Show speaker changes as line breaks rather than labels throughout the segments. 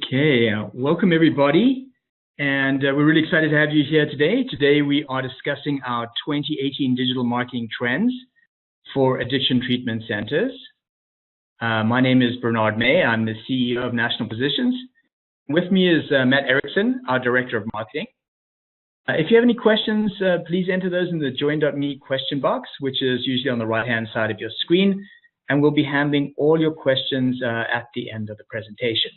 Okay, welcome everybody, and we're really excited to have you here today. Today we are discussing our 2018 digital marketing trends for addiction treatment centers. My name is Bernard May. I'm the CEO of National Positions. With me is Matt Erickson, our Director of Marketing. If you have any questions, please enter those in the join.me question box, which is usually on the right-hand side of your screen, and we'll be handling all your questions at the end of the presentation.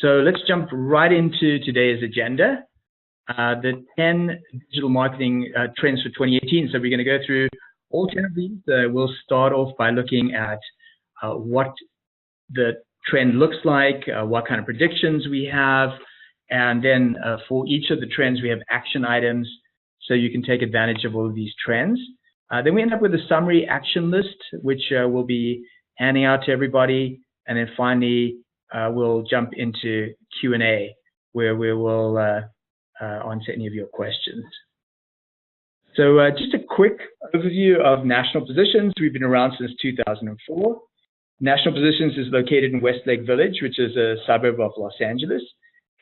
So let's jump right into today's agenda, the 10 digital marketing trends for 2018. So we're going to go through all 10 of these. We'll start off by looking at what the trend looks like, what kind of predictions we have, and then for each of the trends we have action items so you can take advantage of all of these trends. Then we end up with a summary action list, which we'll be handing out to everybody, and then finally we'll jump into Q&A where we will answer any of your questions. So just a quick overview of National Positions. We've been around since 2004. National Positions is located in Westlake Village, which is a suburb of Los Angeles.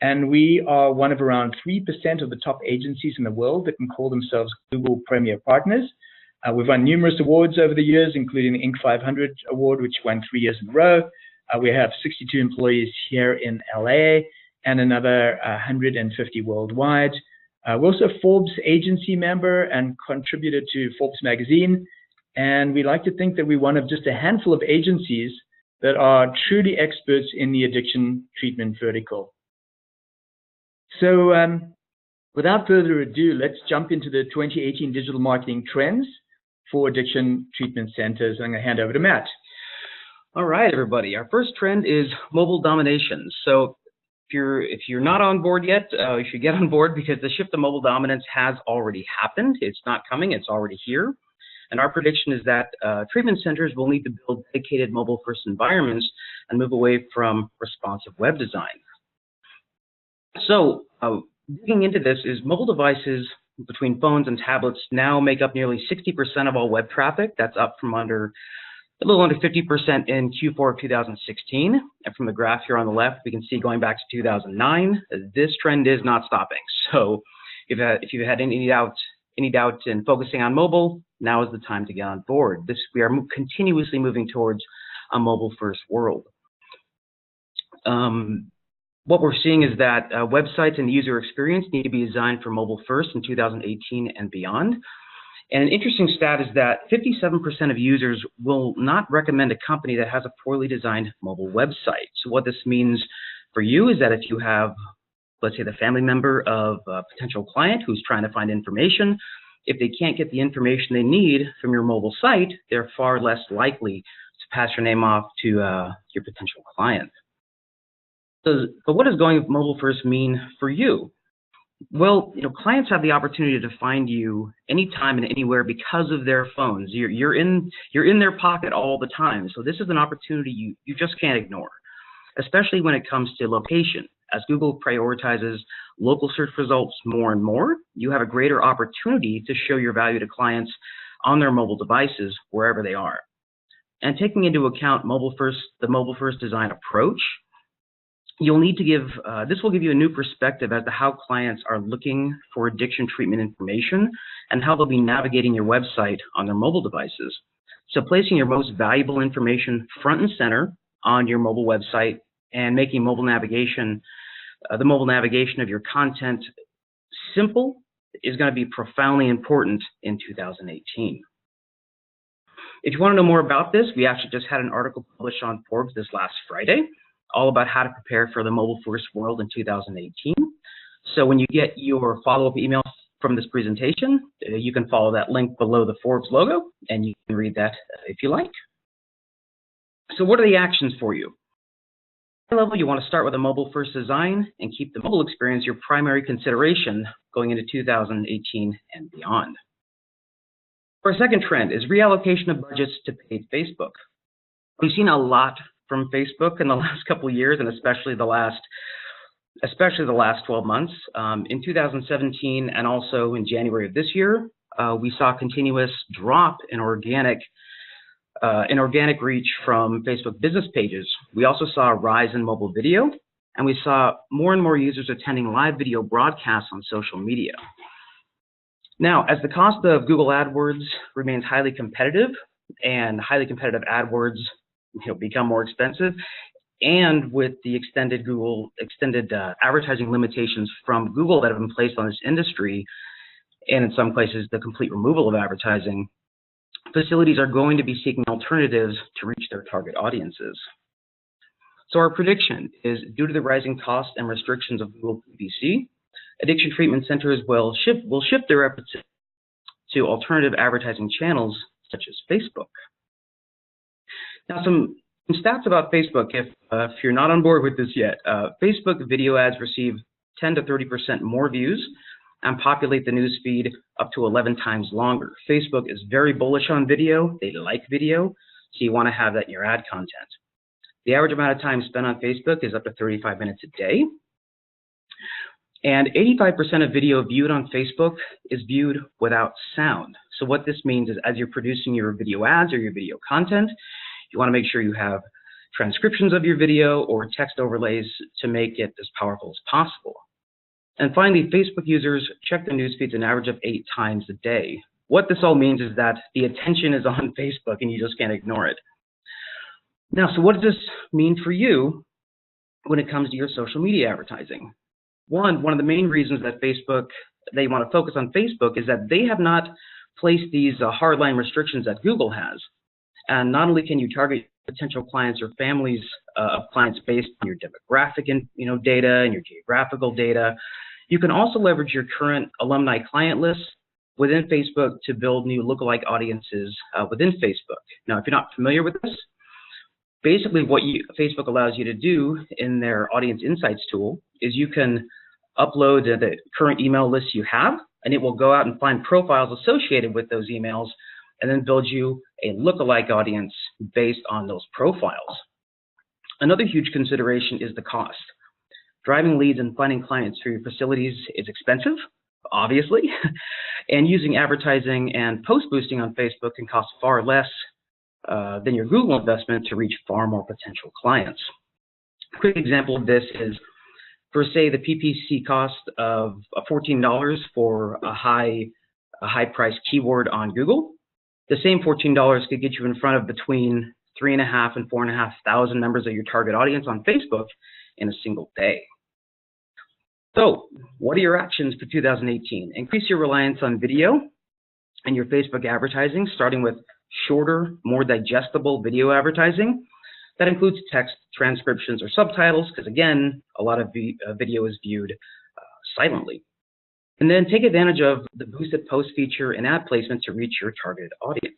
And we are one of around 3% of the top agencies in the world that can call themselves Google Premier Partners. We've won numerous awards over the years, including the Inc. 500 Award, which won 3 years in a row. We have 62 employees here in LA and another 150 worldwide. We're also a Forbes agency member and contributor to Forbes magazine. And we like to think that we're one of just a handful of agencies that are truly experts in the addiction treatment vertical. So without further ado, let's jump into the 2018 digital marketing trends for addiction treatment centers. I'm going to hand over to Matt.
All right, everybody. Our first trend is mobile domination. So if you're not on board yet, you should get on board because the shift to mobile dominance has already happened. It's not coming. It's already here. And our prediction is that treatment centers will need to build dedicated mobile-first environments and move away from responsive web design. So digging into this is mobile devices between phones and tablets now make up nearly 60% of all web traffic. That's up from a little under 50% in Q4 of 2016. And from the graph here on the left, we can see going back to 2009, this trend is not stopping. So if you had any doubt in focusing on mobile, now is the time to get on board. We are continuously moving towards a mobile-first world. What we're seeing is that websites and user experience need to be designed for mobile-first in 2018 and beyond. And an interesting stat is that 57% of users will not recommend a company that has a poorly designed mobile website. So what this means for you is that if you have, let's say, the family member of a potential client who's trying to find information, if they can't get the information they need from your mobile site, they're far less likely to pass your name off to your potential client. So what does going mobile first mean for you? Well, clients have the opportunity to find you anytime and anywhere because of their phones. You're in their pocket all the time. So this is an opportunity you just can't ignore, especially when it comes to location. As Google prioritizes local search results more and more, you have a greater opportunity to show your value to clients on their mobile devices wherever they are. And taking into account the mobile first design approach, you'll need to this will give you a new perspective as to how clients are looking for addiction treatment information and how they'll be navigating your website on their mobile devices. So placing your most valuable information front and center on your mobile website and making mobile navigation, the mobile navigation of your content simple is going to be profoundly important in 2018. If you want to know more about this, we actually just had an article published on Forbes this last Friday, all about how to prepare for the mobile-first world in 2018. So when you get your follow-up email from this presentation, you can follow that link below the Forbes logo, and you can read that if you like. So what are the actions for you? At high level, you want to start with a mobile-first design and keep the mobile experience your primary consideration going into 2018 and beyond. Our second trend is reallocation of budgets to paid Facebook. We've seen a lot from Facebook in the last couple of years, and especially the last 12 months. In 2017 and also in January of this year, we saw a continuous drop in organic in organic reach from Facebook business pages. We also saw a rise in mobile video, and we saw more and more users attending live video broadcasts on social media. Now, as the cost of Google AdWords remains highly competitive, and highly competitive AdWords become more expensive, and with the extended advertising limitations from Google that have been placed on this industry, and in some places the complete removal of advertising, facilities are going to be seeking alternatives to reach their target audiences. So our prediction is, due to the rising costs and restrictions of Google PPC, addiction treatment centers will shift their efforts to alternative advertising channels such as Facebook. Now, some stats about Facebook, if you're not on board with this yet. Facebook video ads receive 10 to 30% more views and populate the news feed up to 11 times longer. Facebook is very bullish on video. They like video, so you want to have that in your ad content. The average amount of time spent on Facebook is up to 35 minutes a day. And 85% of video viewed on Facebook is viewed without sound. So what this means is, as you're producing your video ads or your video content, you want to make sure you have transcriptions of your video or text overlays to make it as powerful as possible. And finally, Facebook users check their news feeds an average of 8 times a day. What this all means is that the attention is on Facebook and you just can't ignore it. Now, so what does this mean for you when it comes to your social media advertising? One of the main reasons that they want to focus on Facebook is that they have not placed these hardline restrictions that Google has. And not only can you target potential clients or families of clients based on your demographic and data and your geographical data, you can also leverage your current alumni client lists within Facebook to build new lookalike audiences within Facebook. Now, if you're not familiar with this, basically what Facebook allows you to do in their Audience Insights tool is you can upload the current email lists you have, and it will go out and find profiles associated with those emails and then build you a lookalike audience based on those profiles. Another huge consideration is the cost. Driving leads and finding clients for your facilities is expensive, obviously, and using advertising and post boosting on Facebook can cost far less than your Google investment to reach far more potential clients. A quick example of this is, for say, the PPC cost of $14 for a high price keyword on Google. The same $14 could get you in front of between 3,500 and 4,500 members of your target audience on Facebook in a single day. So, what are your actions for 2018? Increase your reliance on video and your Facebook advertising, starting with shorter, more digestible video advertising. That includes text, transcriptions, or subtitles, because again, a lot of video is viewed silently. And then take advantage of the boosted post feature and ad placement to reach your targeted audience.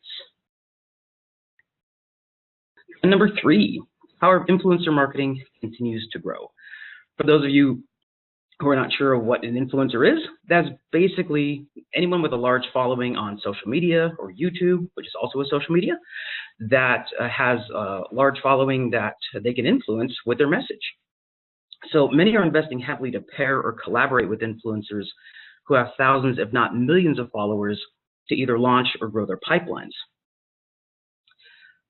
And number 3, how our influencer marketing continues to grow. For those of you who are not sure what an influencer is, that's basically anyone with a large following on social media or YouTube, which is also a social media, that has a large following that they can influence with their message. So many are investing heavily to pair or collaborate with influencers who have thousands, if not millions of followers to either launch or grow their pipelines.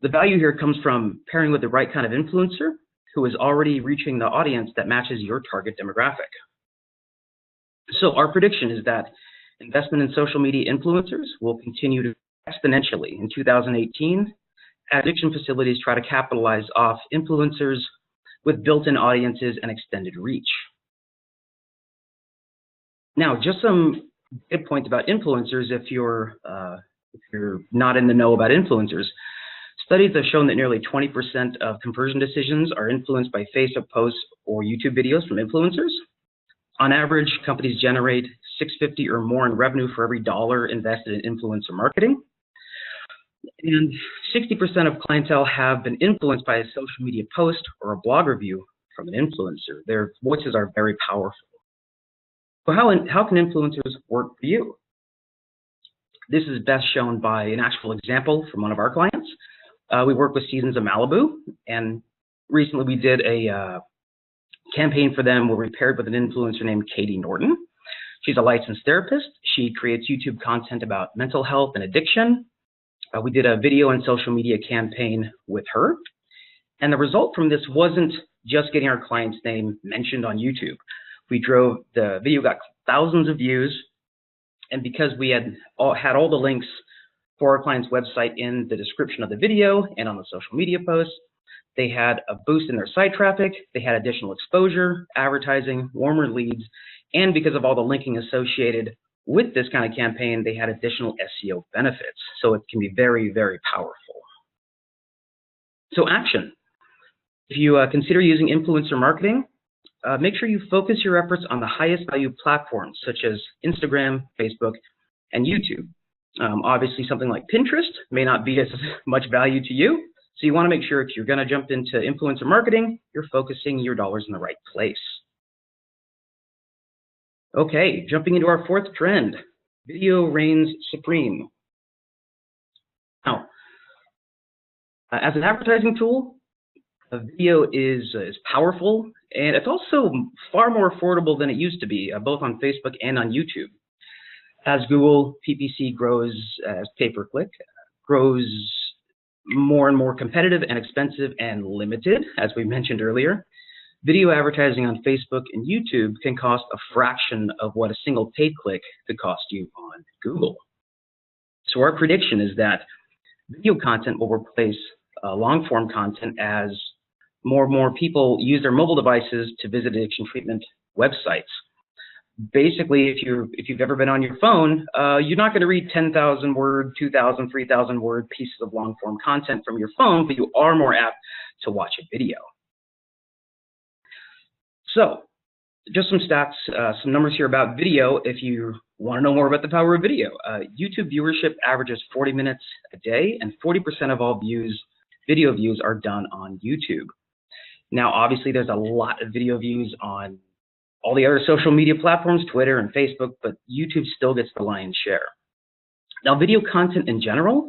The value here comes from pairing with the right kind of influencer who is already reaching the audience that matches your target demographic. So our prediction is that investment in social media influencers will continue to exponentially in 2018 as addiction facilities try to capitalize off influencers with built-in audiences and extended reach. Now, just some good points about influencers if you're not in the know about influencers. Studies have shown that nearly 20% of conversion decisions are influenced by Facebook posts or YouTube videos from influencers. On average, companies generate $6.50 or more in revenue for every $1 invested in influencer marketing. And 60% of clientele have been influenced by a social media post or a blog review from an influencer. Their voices are very powerful. So how can influencers work for you? This is best shown by an actual example from one of our clients. We work with Seasons of Malibu, and recently we did a campaign for them where we paired with an influencer named Katie Norton. She's a licensed therapist. She creates YouTube content about mental health and addiction. We did a video and social media campaign with her. And the result from this wasn't just getting our client's name mentioned on YouTube. The video got thousands of views. And because we had all the links for our client's website in the description of the video and on the social media posts, they had a boost in their site traffic, they had additional exposure, advertising, warmer leads, and because of all the linking associated with this kind of campaign, they had additional SEO benefits. So it can be very, very powerful. So action. If you consider using influencer marketing, make sure you focus your efforts on the highest value platforms such as Instagram, Facebook, and YouTube. Obviously, something like Pinterest may not be as much value to you. So you want to make sure if you're going to jump into influencer marketing, you're focusing your dollars in the right place. Okay, jumping into our fourth trend, video reigns supreme. Now, as an advertising tool, a video is powerful, and it's also far more affordable than it used to be, both on Facebook and on YouTube. As Google PPC grows, as pay-per-click grows more and more competitive and expensive and limited, as we mentioned earlier, video advertising on Facebook and YouTube can cost a fraction of what a single paid click could cost you on Google. So our prediction is that video content will replace long-form content as more and more people use their mobile devices to visit addiction treatment websites. Basically, if you've ever been on your phone, you're not going to read 10,000 word, 2,000, 3,000 word pieces of long-form content from your phone, but you are more apt to watch a video. So, just some stats, some numbers here about video if you want to know more about the power of video. YouTube viewership averages 40 minutes a day, and 40% of all video views are done on YouTube. Now, obviously, there's a lot of video views on all the other social media platforms, Twitter and Facebook, but YouTube still gets the lion's share. Now, video content in general,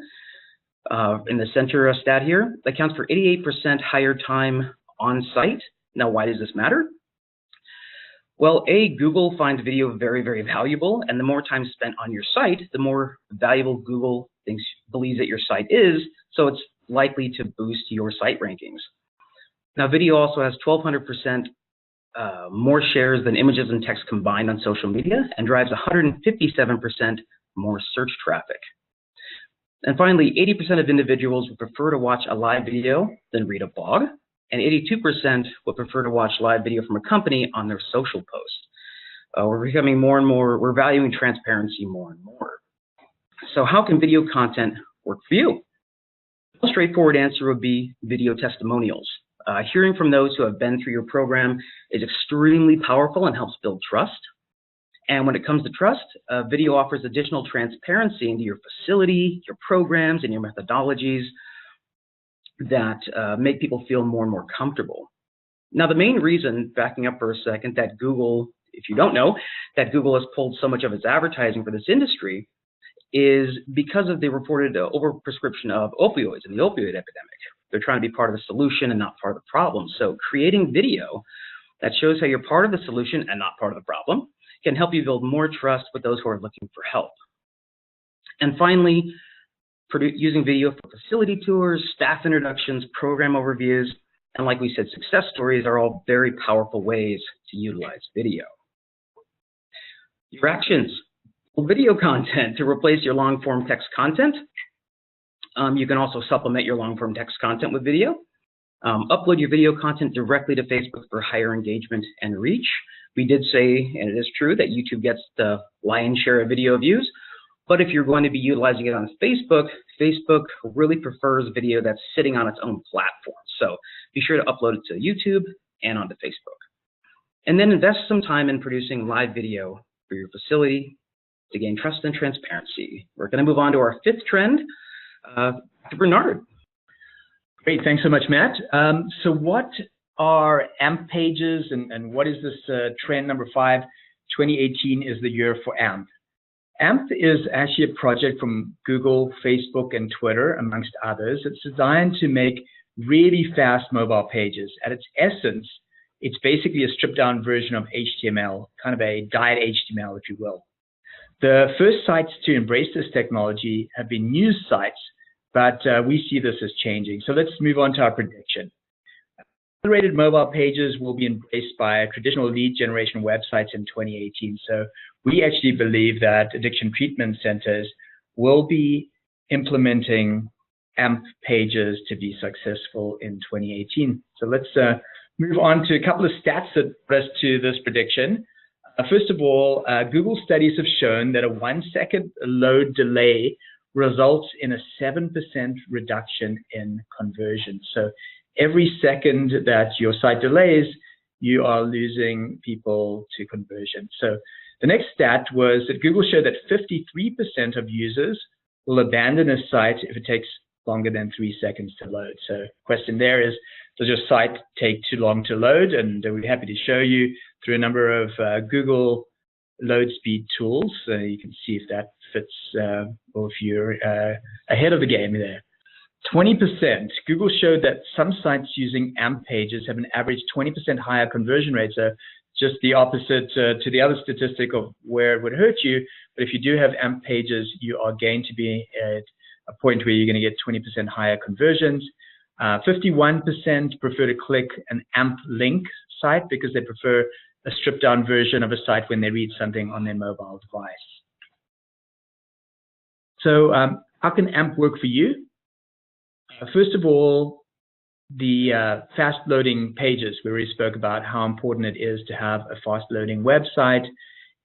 in the center stat here, accounts for 88% higher time on site. Now, why does this matter? Well, Google finds video very, very valuable, and the more time spent on your site, the more valuable Google believes that your site is, so it's likely to boost your site rankings. Now, video also has 1,200% more shares than images and text combined on social media and drives 157% more search traffic. And finally, 80% of individuals would prefer to watch a live video than read a blog, and 82% would prefer to watch live video from a company on their social post. We're becoming more and more, we're valuing transparency more and more. So how can video content work for you? A straightforward answer would be video testimonials. Hearing from those who have been through your program is extremely powerful and helps build trust. And when it comes to trust, video offers additional transparency into your facility, your programs, and your methodologies that make people feel more and more comfortable. Now, the main reason, backing up for a second, that Google, if you don't know, that Google has pulled so much of its advertising for this industry is because of the reported overprescription of opioids and the opioid epidemic. They're trying to be part of the solution and not part of the problem. So creating video that shows how you're part of the solution and not part of the problem can help you build more trust with those who are looking for help. And finally, using video for facility tours, staff introductions, program overviews, and like we said, success stories are all very powerful ways to utilize video. Your actions. Video content to replace your long-form text content. You can also supplement your long-form text content with video. Upload your video content directly to Facebook for higher engagement and reach. We did say, and it is true, that YouTube gets the lion's share of video views. But if you're going to be utilizing it on Facebook, Facebook really prefers video that's sitting on its own platform. So be sure to upload it to YouTube and onto Facebook. And then invest some time in producing live video for your facility to gain trust and transparency. We're going to move on to our fifth trend. To Bernard.
Great, thanks so much, Matt. So what are AMP pages and what is this trend number 5? 2018 is the year for AMP. AMP is actually a project from Google, Facebook, and Twitter, amongst others. It's designed to make really fast mobile pages. At its essence, it's basically a stripped-down version of HTML, kind of a diet HTML, if you will. The first sites to embrace this technology have been news sites but we see this as changing. So let's move on to our prediction. Accelerated mobile pages will be embraced by traditional lead generation websites in 2018. So we actually believe that addiction treatment centers will be implementing AMP pages to be successful in 2018. So let's move on to a couple of stats that brought us to this prediction. First of all, Google studies have shown that a 1-second load delay results in a 7% reduction in conversion. So every second that your site delays, you are losing people to conversion. So the next stat was that Google showed that 53% of users will abandon a site if it takes longer than 3 seconds to load. So the question there is, does your site take too long to load? And we're happy to show you through a number of Google load speed tools. So you can see if that fits or if you're ahead of the game there. 20%. Google showed that some sites using AMP pages have an average 20% higher conversion rate. So just the opposite to the other statistic of where it would hurt you. But if you do have AMP pages, you are going to be at a point where you're going to get 20% higher conversions. 51% prefer to click an AMP link site because they prefer a stripped down version of a site when they read something on their mobile device. So how can AMP work for you? First of all, the fast loading pages. We already spoke about how important it is to have a fast loading website.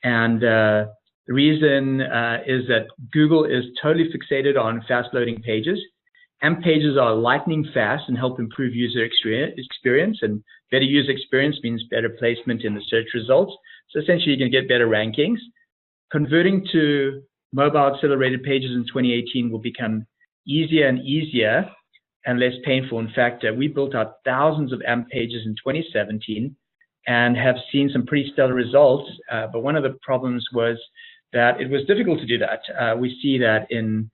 And the reason is that Google is totally fixated on fast loading pages. AMP pages are lightning fast and help improve user experience. And better user experience means better placement in the search results. So essentially, you're going to get better rankings. Converting to mobile accelerated pages in 2018 will become easier and easier and less painful. In fact, we built out thousands of AMP pages in 2017 and have seen some pretty stellar results. But one of the problems was that it was difficult to do that. We see that in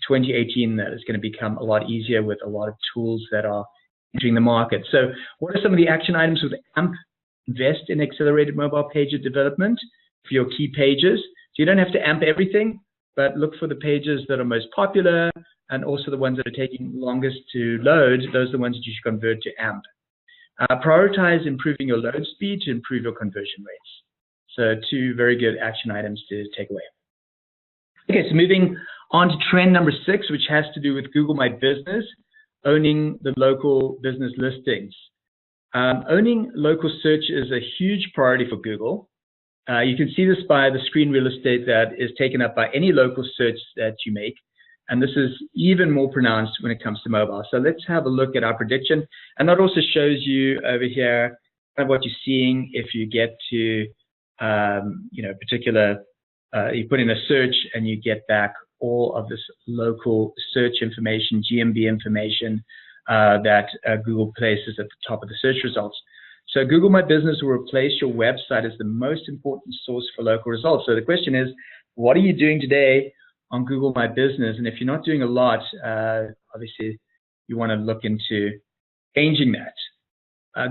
2018 that is going to become a lot easier with a lot of tools that are entering the market. So what are some of the action items with AMP? Invest in accelerated mobile page development for your key pages. So you don't have to AMP everything, but look for the pages that are most popular and also the ones that are taking longest to load. Those are the ones that you should convert to AMP. Prioritize improving your load speed to improve your conversion rates. So 2 very good action items to take away. Okay, so moving on to trend number 6, which has to do with Google My Business, owning the local business listings. Owning local search is a huge priority for Google. You can see this by the screen real estate that is taken up by any local search that you make. And this is even more pronounced when it comes to mobile. So let's have a look at our prediction. And that also shows you over here kind of what you're seeing if you get to, you put in a search and you get back all of this local search information, GMB information that Google places at the top of the search results. So Google My Business will replace your website as the most important source for local results. So the question is, what are you doing today on Google My Business? And if you're not doing a lot, obviously you want to look into changing that.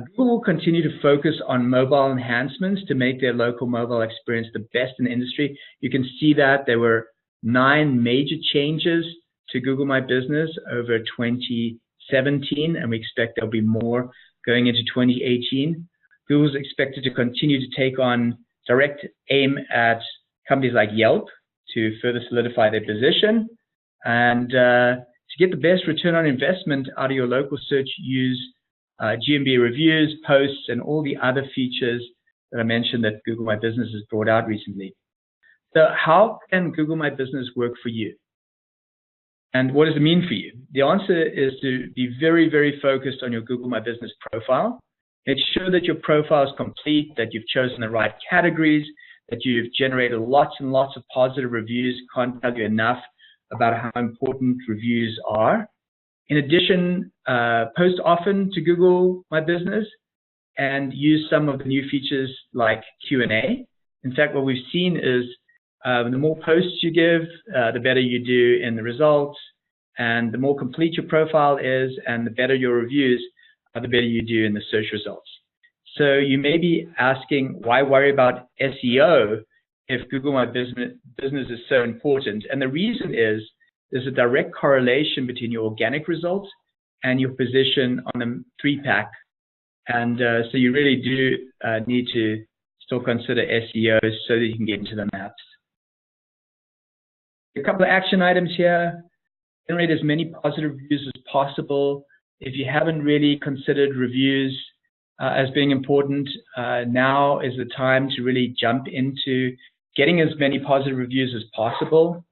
Google will continue to focus on mobile enhancements to make their local mobile experience the best in the industry. You can see that there were 9 major changes to Google My Business over 2017, and we expect there'll be more going into 2018. Google is expected to continue to take on direct aim at companies like Yelp to further solidify their position. And to get the best return on investment out of your local search, use GMB reviews, posts, and all the other features that I mentioned that Google My Business has brought out recently. So how can Google My Business work for you? And what does it mean for you? The answer is to be very, very focused on your Google My Business profile. Make sure that your profile is complete, that you've chosen the right categories, that you've generated lots and lots of positive reviews. Can't tell you enough about how important reviews are. In addition, post often to Google My Business and use some of the new features like Q&A. In fact, what we've seen is the more posts you give, the better you do in the results, and the more complete your profile is and the better your reviews, the better you do in the search results. So you may be asking, why worry about SEO if Google My Business is so important? And the reason is there's a direct correlation between your organic results and your position on the 3-pack. And so you really do need to still consider SEO so that you can get into the maps. A couple of action items here. Generate as many positive reviews as possible. If you haven't really considered reviews as being important, now is the time to really jump into getting as many positive reviews as possible.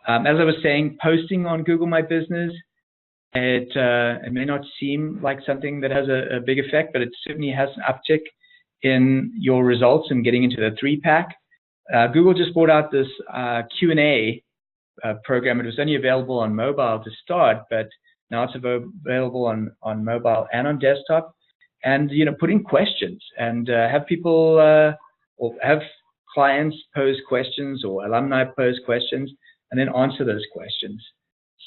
As I was saying, posting on Google My Business, it may not seem like something that has a big effect, but it certainly has an uptick in your results and getting into the 3-pack. Google just brought out this Q&A program. It was only available on mobile to start, but now it's available on mobile and on desktop. And put in questions and have people or have clients pose questions or alumni pose questions and then answer those questions.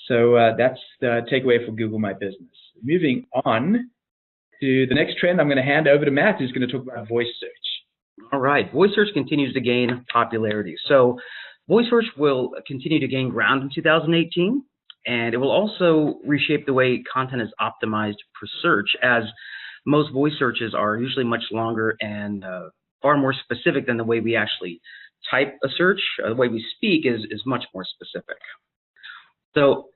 So that's the takeaway for Google My Business. Moving on to the next trend, I'm going to hand over to Matt, who's going to talk about voice search.
All right, voice search continues to gain popularity. So voice search will continue to gain ground in 2018, and it will also reshape the way content is optimized for search, as most voice searches are usually much longer and far more specific than the way we actually type a search. The way we speak is much more specific. So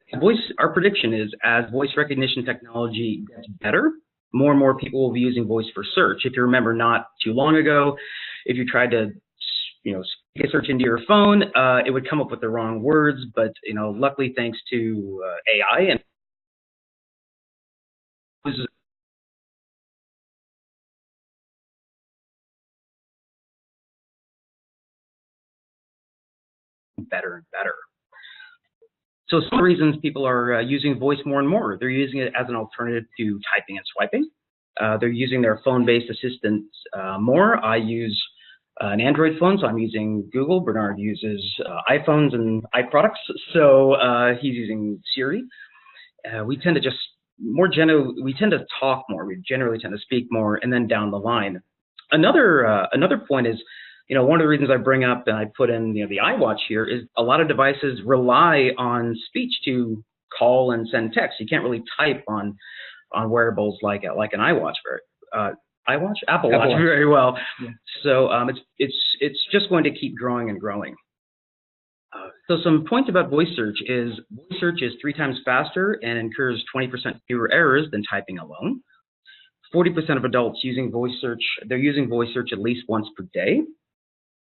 our prediction is as voice recognition technology gets better, more and more people will be using voice for search. If you remember not too long ago, if you tried to speak a search into your phone, it would come up with the wrong words, but luckily thanks to AI and better and better. So some reasons people are using voice more and more. They're using it as an alternative to typing and swiping. They're using their phone-based assistants more. I use an Android phone, so I'm using Google. Bernard uses iPhones and iProducts, so he's using Siri. We tend to we tend to talk more. We generally tend to speak more, and then down the line. Another point is, one of the reasons I bring up and I put in the iWatch here is a lot of devices rely on speech to call and send text. You can't really type on wearables like an iWatch Apple Watch very well. Yeah. So it's just going to keep growing and growing. So some points about voice search is 3 times faster and incurs 20% fewer errors than typing alone. 40% of adults using voice search, they're using voice search at least once per day.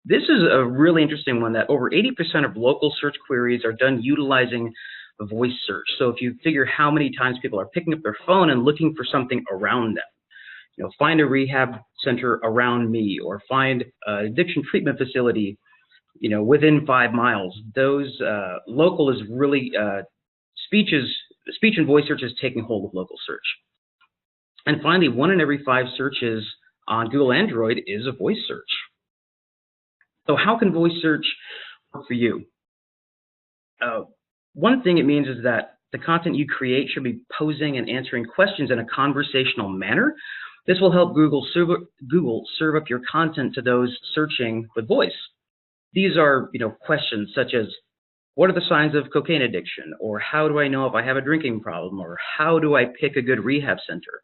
This is a really interesting one, that over 80% of local search queries are done utilizing voice search. So if you figure how many times people are picking up their phone and looking for something around them, find a rehab center around me, or find an addiction treatment facility, within 5 miles. Those local is really speech and voice search is taking hold of local search. And finally, 1 in every 5 searches on Google Android is a voice search. So how can voice search work for you? One thing it means is that the content you create should be posing and answering questions in a conversational manner. This will help Google serve up your content to those searching with voice. These are questions such as, what are the signs of cocaine addiction? Or how do I know if I have a drinking problem? Or how do I pick a good rehab center?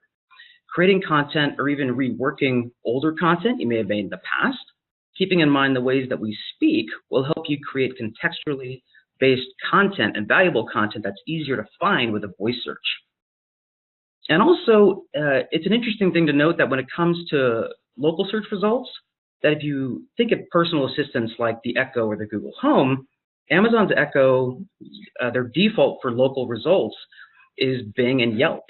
Creating content or even reworking older content you may have made in the past, keeping in mind the ways that we speak, will help you create contextually based content and valuable content that's easier to find with a voice search. And also, it's an interesting thing to note that when it comes to local search results, that if you think of personal assistants like the Echo or the Google Home, Amazon's Echo, their default for local results is Bing and Yelp.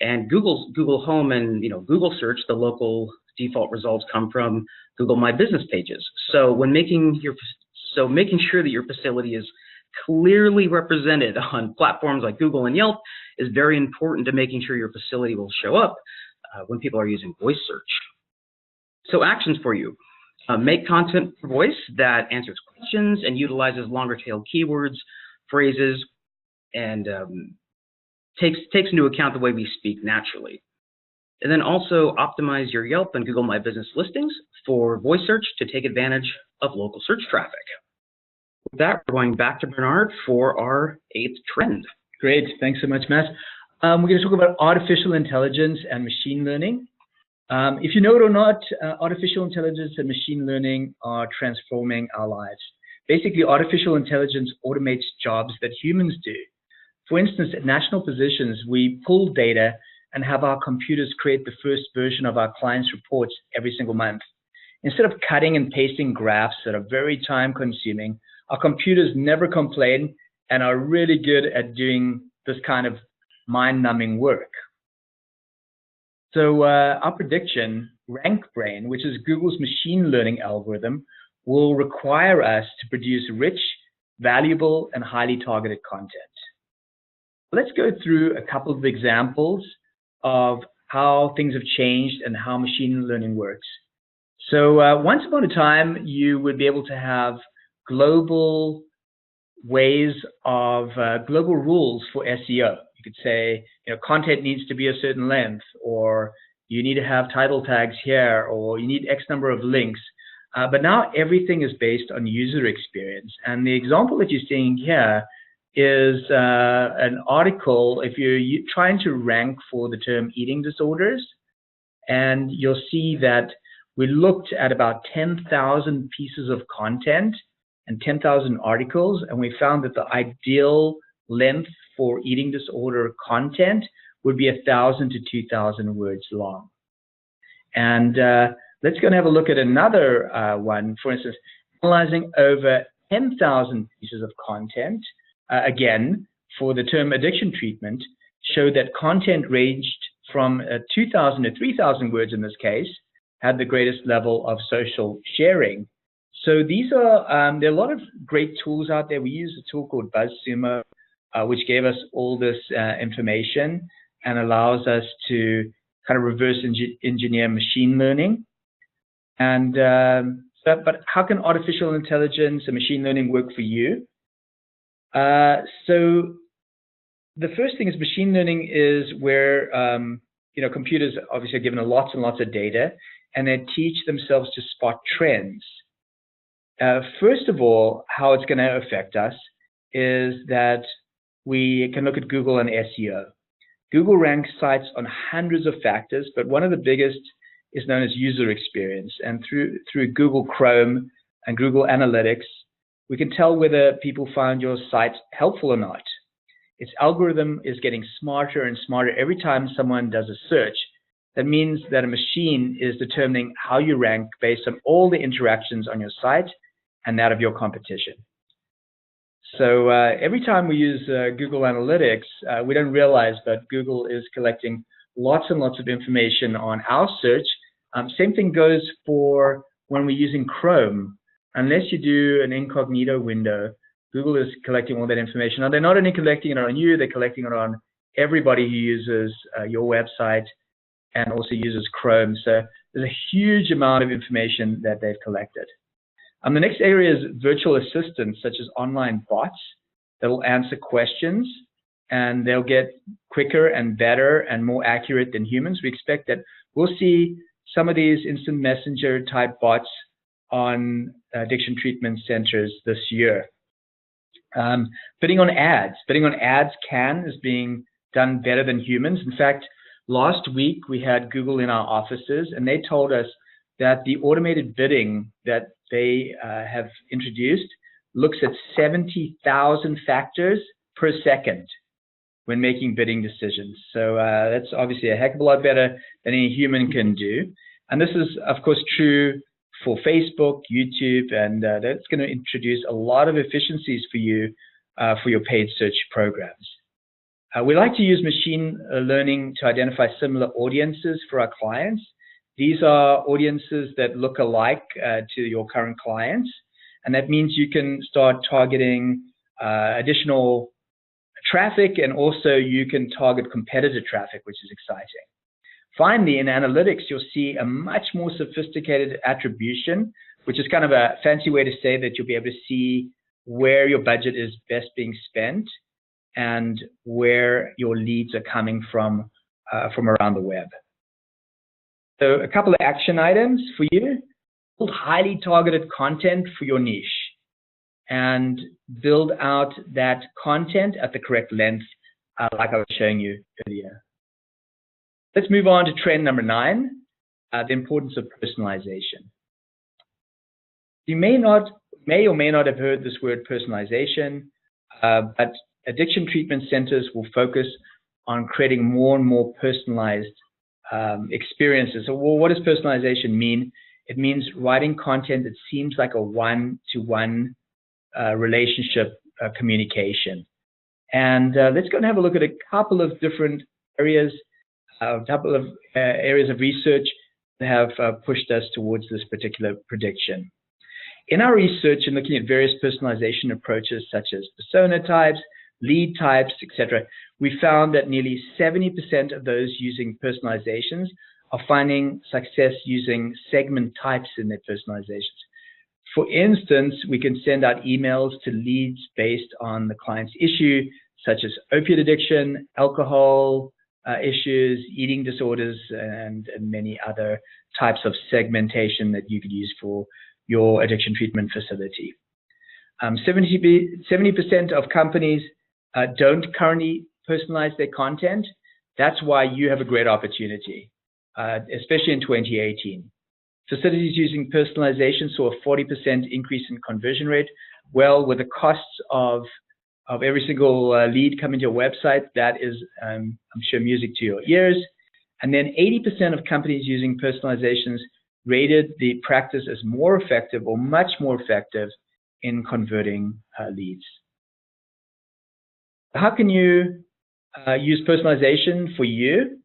And Google Home and Google Search, the local default results come from Google My Business pages. So when making sure that your facility is clearly represented on platforms like Google and Yelp is very important to making sure your facility will show up when people are using voice search. So actions for you. Make content for voice that answers questions and utilizes longer tail keywords, phrases, and takes into account the way we speak naturally. And then also optimize your Yelp and Google My Business listings for voice search to take advantage of local search traffic. With that, we're going back to Bernard for our 8th trend.
Great. Thanks so much, Matt. We're going to talk about artificial intelligence and machine learning. If you know it or not, artificial intelligence and machine learning are transforming our lives. Basically, artificial intelligence automates jobs that humans do. For instance, at national positions, we pull data and have our computers create the first version of our clients' reports every single month. Instead of cutting and pasting graphs that are very time-consuming, our computers never complain and are really good at doing this kind of mind-numbing work. So our prediction, RankBrain, which is Google's machine learning algorithm, will require us to produce rich, valuable, and highly targeted content. Let's go through a couple of examples of how things have changed and how machine learning works. So once upon a time, you would be able to have global ways of global rules for SEO. You could say, content needs to be a certain length, or you need to have title tags here, or you need X number of links. But now everything is based on user experience. And the example that you're seeing here is an article, if you're trying to rank for the term eating disorders, and you'll see that we looked at about 10,000 pieces of content and 10,000 articles, and we found that the ideal length for eating disorder content would be 1,000 to 2,000 words long. And let's go and have a look at another one. For instance, analyzing over 10,000 pieces of content, again, for the term addiction treatment, showed that content ranged from 2,000 to 3,000 words in this case, had the greatest level of social sharing. So these are, there are a lot of great tools out there. We use a tool called BuzzSumo, which gave us all this information and allows us to kind of reverse engineer machine learning. And but how can artificial intelligence and machine learning work for you? So the first thing is machine learning is where computers obviously are given lots and lots of data, and they teach themselves to spot trends. First of all, how it's going to affect us is that we can look at Google and SEO. Google ranks sites on hundreds of factors, but one of the biggest is known as user experience. And through Google Chrome and Google Analytics, we can tell whether people find your site helpful or not. Its algorithm is getting smarter and smarter every time someone does a search. That means that a machine is determining how you rank based on all the interactions on your site and that of your competition. So every time we use Google Analytics, we don't realize that Google is collecting lots and lots of information on our search. Same thing goes for when we're using Chrome. Unless you do an incognito window, Google is collecting all that information. Now, they're not only collecting it on you, they're collecting it on everybody who uses your website and also uses Chrome. So there's a huge amount of information that they've collected. The next area is virtual assistants, such as online bots that will answer questions, and they'll get quicker and better and more accurate than humans. We expect that we'll see some of these instant messenger type bots on addiction treatment centers this year. Bidding on ads. Bidding on ads is being done better than humans. In fact, last week we had Google in our offices, and they told us that the automated bidding that they have introduced looks at 70,000 factors per second when making bidding decisions. So that's obviously a heck of a lot better than any human can do. And this is, of course, true for Facebook, YouTube, and that's going to introduce a lot of efficiencies for you for your paid search programs. We like to use machine learning to identify similar audiences for our clients. These are audiences that look alike to your current clients, and that means you can start targeting additional traffic, and also you can target competitor traffic, which is exciting. Finally, in analytics, you'll see a much more sophisticated attribution, which is kind of a fancy way to say that you'll be able to see where your budget is best being spent and where your leads are coming from around the web. So a couple of action items for you. Build highly targeted content for your niche. and build out that content at the correct length, like I was showing you earlier. Let's move on to trend number 9, the importance of personalization. You may or may not have heard this word personalization, but addiction treatment centers will focus on creating more and more personalized experiences. So, well, what does personalization mean? It means writing content that seems like a one-to-one relationship communication. And let's go and have a look at a couple of different areas, areas of research that have pushed us towards this particular prediction. In our research and looking at various personalization approaches such as persona types, lead types, etc., we found that nearly 70% of those using personalizations are finding success using segment types in their personalizations. For instance, we can send out emails to leads based on the client's issue, such as opiate addiction, alcohol issues, eating disorders, and many other types of segmentation that you could use for your addiction treatment facility. 70% of companies don't currently personalize their content. That's why you have a great opportunity, especially in 2018. Facilities using personalization saw a 40% increase in conversion rate. Well, with the costs of every single lead coming to your website, that is, I'm sure, music to your ears. And then 80% of companies using personalizations rated the practice as more effective or much more effective in converting leads. How can you use personalization for you?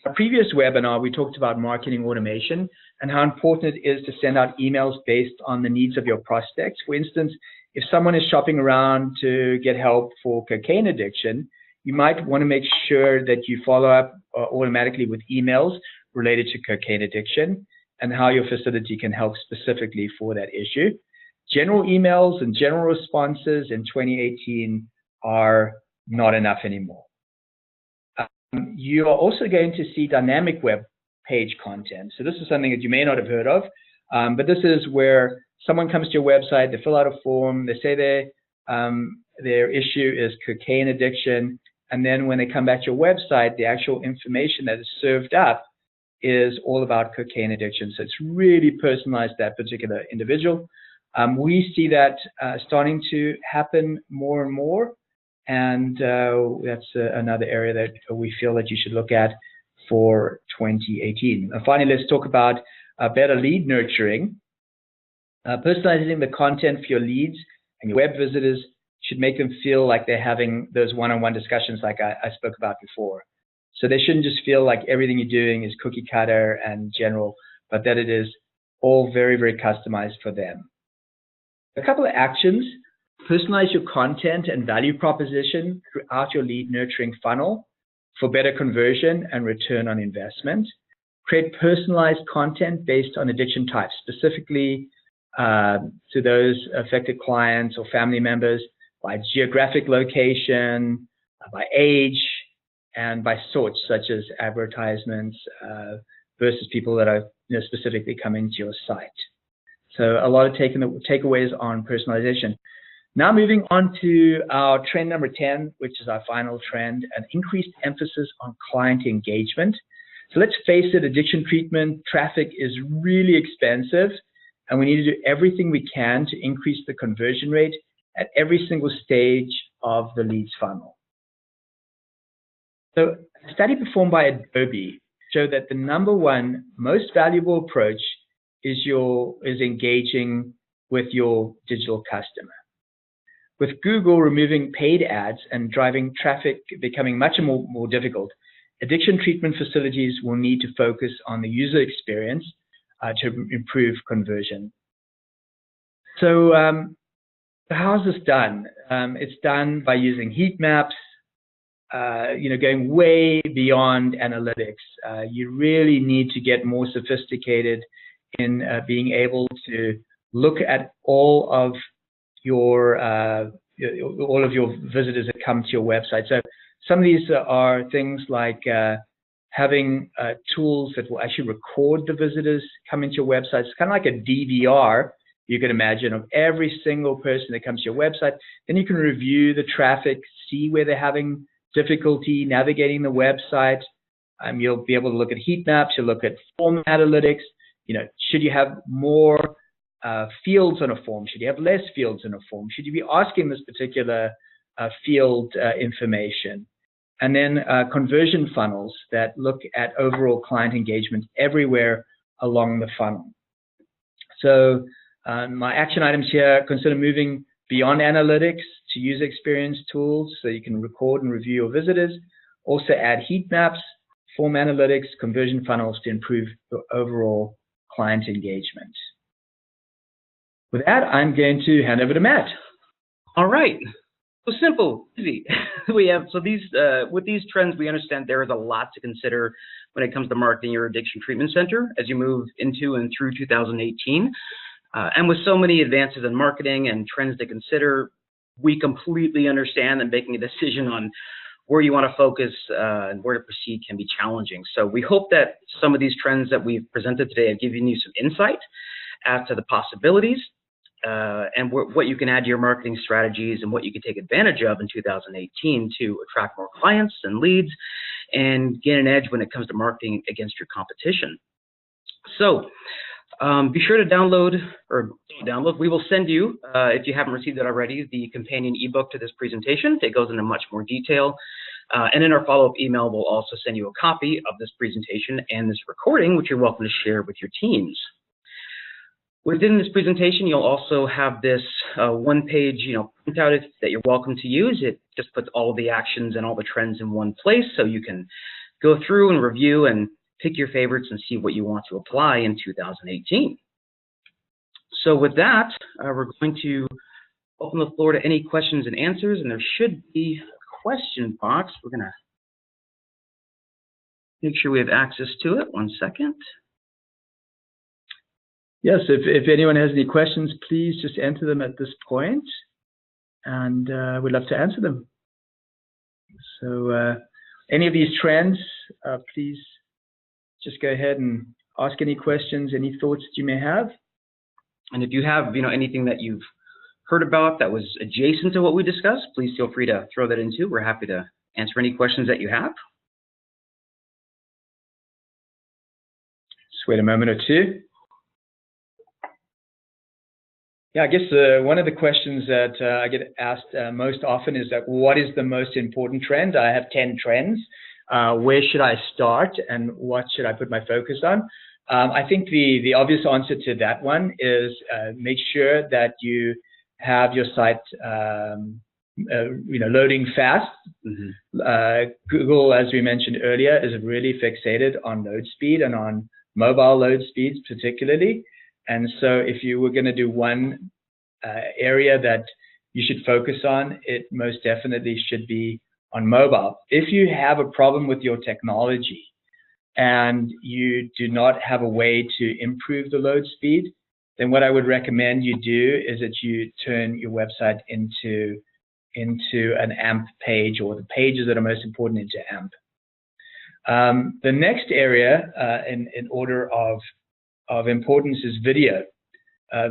In our previous webinar, we talked about marketing automation and how important it is to send out emails based on the needs of your prospects. For instance, if someone is shopping around to get help for cocaine addiction, you might want to make sure that you follow up automatically with emails related to cocaine addiction and how your facility can help specifically for that issue. General emails and general responses in 2018 are not enough anymore. You are also going to see dynamic web page content. So this is something that you may not have heard of, but this is where someone comes to your website, they fill out a form, they say their issue is cocaine addiction, and then when they come back to your website, the actual information that is served up is all about cocaine addiction. So it's really personalized to that particular individual. We see that starting to happen more and more, and that's another area that we feel that you should look at for 2018. Finally, let's talk about better lead nurturing. Personalizing the content for your leads and your web visitors should make them feel like they're having those one-on-one discussions like I spoke about before. So they shouldn't just feel like everything you're doing is cookie cutter and general, but that it is all very, very customized for them. A couple of actions: personalize your content and value proposition throughout your lead nurturing funnel for better conversion and return on investment. Create personalized content based on addiction types, specifically to those affected clients or family members by geographic location, by age, and by source, such as advertisements versus people that are specifically coming to your site. So a lot of takeaways on personalization. Now moving on to our trend number 10, which is our final trend, an increased emphasis on client engagement. So let's face it, addiction treatment traffic is really expensive, and we need to do everything we can to increase the conversion rate at every single stage of the leads funnel. So a study performed by Adobe showed that the #1 most valuable approach is engaging with your digital customer. With Google removing paid ads and driving traffic becoming much more difficult, addiction treatment facilities will need to focus on the user experience to improve conversion. So how's this done? It's done by using heat maps, going way beyond analytics. You really need to get more sophisticated in being able to look at all of your visitors that come to your website. So some of these are things like having tools that will actually record the visitors coming to your website. It's kind of like a DVR, you can imagine, of every single person that comes to your website. Then you can review the traffic, see where they're having difficulty navigating the website. You'll be able to look at heat maps. You'll look at form analytics. Should you have more fields on a form? Should you have less fields in a form? Should you be asking this particular field information? And then conversion funnels that look at overall client engagement everywhere along the funnel. So my action items here: consider moving beyond analytics to user experience tools so you can record and review your visitors. Also add heat maps, form analytics, conversion funnels to improve your overall client engagement. With that, I'm going to hand over to Matt.
All right. So simple, easy. With these trends, we understand there is a lot to consider when it comes to marketing your addiction treatment center as you move into and through 2018. And with so many advances in marketing and trends to consider, we completely understand that making a decision on where you want to focus and where to proceed can be challenging. So we hope that some of these trends that we've presented today have given you some insight as to the possibilities and what you can add to your marketing strategies and what you can take advantage of in 2018 to attract more clients and leads and gain an edge when it comes to marketing against your competition. So be sure to download. We will send you, if you haven't received it already, the companion ebook to this presentation. It goes into much more detail. And in our follow-up email, we'll also send you a copy of this presentation and this recording, which you're welcome to share with your teams. Within this presentation, you'll also have this one-page, printout that you're welcome to use. It just puts all of the actions and all the trends in one place, so you can go through and review and pick your favorites and see what you want to apply in 2018. So with that, we're going to open the floor to any questions and answers, and there should be a question box. We're going to make sure we have access to it. 1 second.
Yes, if anyone has any questions, please just enter them at this point, and we'd love to answer them. So any of these trends, please just go ahead and ask any questions, any thoughts that you may have.
And if you have anything that you've heard about that was adjacent to what we discussed, please feel free to throw that in too. We're happy to answer any questions that you have.
Just wait a moment or two. Yeah, I guess one of the questions that I get asked most often is that what is the most important trend? I have 10 trends. Where should I start and what should I put my focus on? I think the obvious answer to that one is make sure that you have your site loading fast. Mm-hmm. Google, as we mentioned earlier, is really fixated on load speed and on mobile load speeds particularly. And so if you were going to do one area that you should focus on, it most definitely should be on mobile. If you have a problem with your technology and you do not have a way to improve the load speed, then what I would recommend you do is that you turn your website into an AMP page, or the pages that are most important into AMP. The next area in order of importance is video.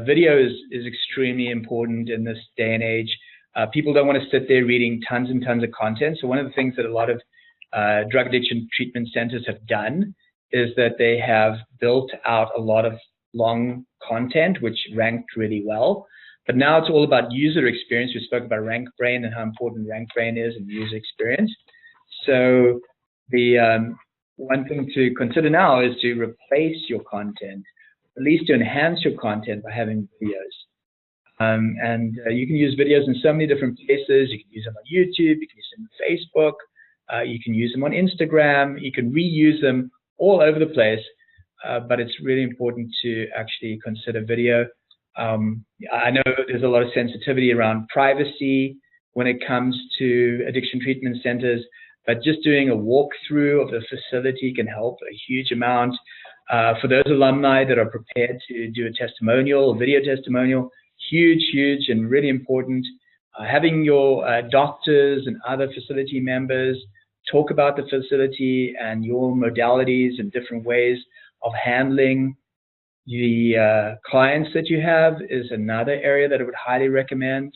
Video is extremely important in this day and age. People don't want to sit there reading tons and tons of content. So one of the things that a lot of drug addiction treatment centers have done is that they have built out a lot of long content, which ranked really well. But now it's all about user experience. We spoke about RankBrain and how important RankBrain is in user experience. So the one thing to consider now is to replace your content, at least to enhance your content by having videos. And you can use videos in so many different places. You can use them on YouTube, you can use them on Facebook, you can use them on Instagram, you can reuse them all over the place, but it's really important to actually consider video. I know there's a lot of sensitivity around privacy when it comes to addiction treatment centers, but just doing a walkthrough of the facility can help a huge amount. For those alumni that are prepared to do a testimonial, a video testimonial, huge and really important. Having your doctors and other facility members talk about the facility and your modalities and different ways of handling the clients that you have is another area that I would highly recommend.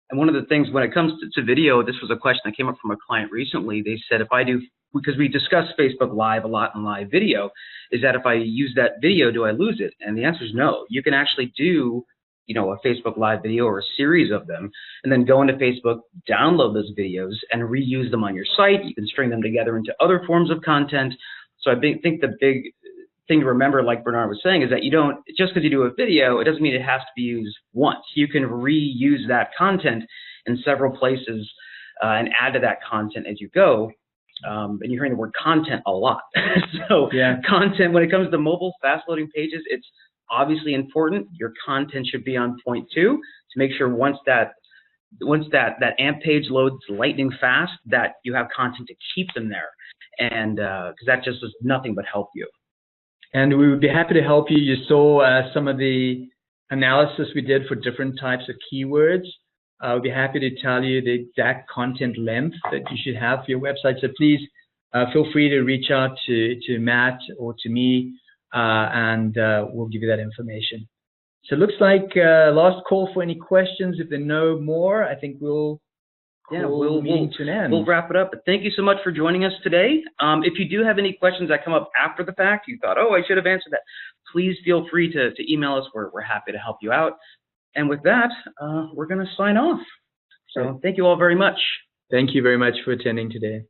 And one of the things when it comes to video, this was a question that came up from a client recently. They said, if I do, because we discussed Facebook Live a lot in live video, is that if I use that video, do I lose it? And the answer is no. You can actually do, you know, a Facebook Live video or a series of them, and then go into Facebook, download those videos, and reuse them on your site. You can string them together into other forms of content. So I think the big thing to remember, like Bernard was saying, is that you don't, just because you do a video, it doesn't mean it has to be used once. You can reuse that content in several places and add to that content as you go. And you're hearing the word content a lot. So yeah. Content, when it comes to mobile fast loading pages, it's obviously important. Your content should be on point too, to make sure once that AMP page loads lightning fast, that you have content to keep them there. And because that just does nothing but help you.
And we would be happy to help you. You saw some of the analysis we did for different types of keywords. We'll be happy to tell you the exact content length that you should have for your website. So please feel free to reach out to Matt or to me, and we'll give you that information. So it looks like last call for any questions. If there are no more, I think we'll meeting to an end.
We'll wrap it up. But thank you so much for joining us today. If you do have any questions that come up after the fact, you thought, oh, I should have answered that, please feel free to email us. We're happy to help you out. And with that, we're going to sign off. So thank you all very much.
Thank you very much for attending today.